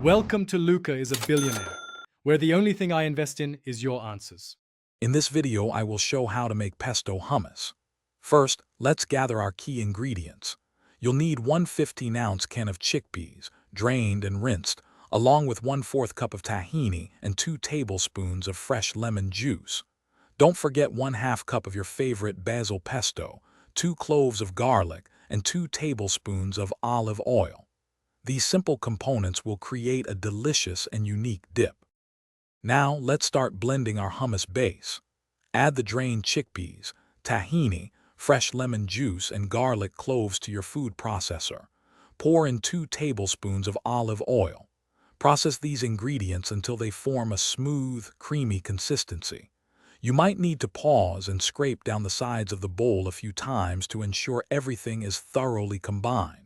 Welcome to Luca is a Billionaire, where the only thing I invest in is your answers. In this video, I will show how to make pesto hummus. First, let's gather our key ingredients. You'll need one 15-ounce can of chickpeas, drained and rinsed, along with 1/4 cup of tahini and 2 tablespoons of fresh lemon juice. Don't forget 1/2 cup of your favorite basil pesto, 2 cloves of garlic, and 2 tablespoons of olive oil. These simple components will create a delicious and unique dip. Now, let's start blending our hummus base. Add the drained chickpeas, tahini, fresh lemon juice, and garlic cloves to your food processor. Pour in 2 tablespoons of olive oil. Process these ingredients until they form a smooth, creamy consistency. You might need to pause and scrape down the sides of the bowl a few times to ensure everything is thoroughly combined.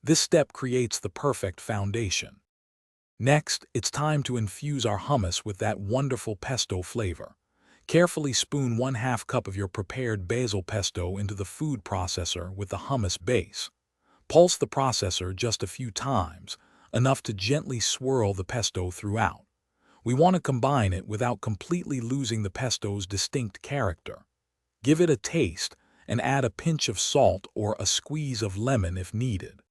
This step creates the perfect foundation. Next, it's time to infuse our hummus with that wonderful pesto flavor. Carefully spoon 1/2 cup of your prepared basil pesto into the food processor with the hummus base. Pulse the processor just a few times, enough to gently swirl the pesto throughout. We want to combine it without completely losing the pesto's distinct character. Give it a taste and add a pinch of salt or a squeeze of lemon if needed.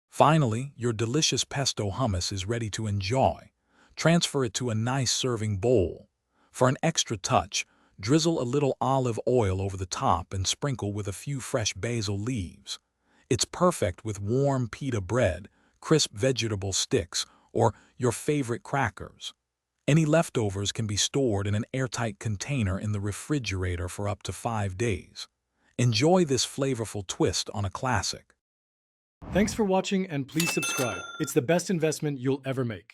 Finally, your delicious pesto hummus is ready to enjoy. Transfer it to a nice serving bowl. For an extra touch, drizzle a little olive oil over the top and sprinkle with a few fresh basil leaves. It's perfect with warm pita bread, crisp vegetable sticks, or your favorite crackers. Any leftovers can be stored in an airtight container in the refrigerator for up to 5 days. Enjoy this flavorful twist on a classic. Thanks for watching and please subscribe. It's the best investment you'll ever make.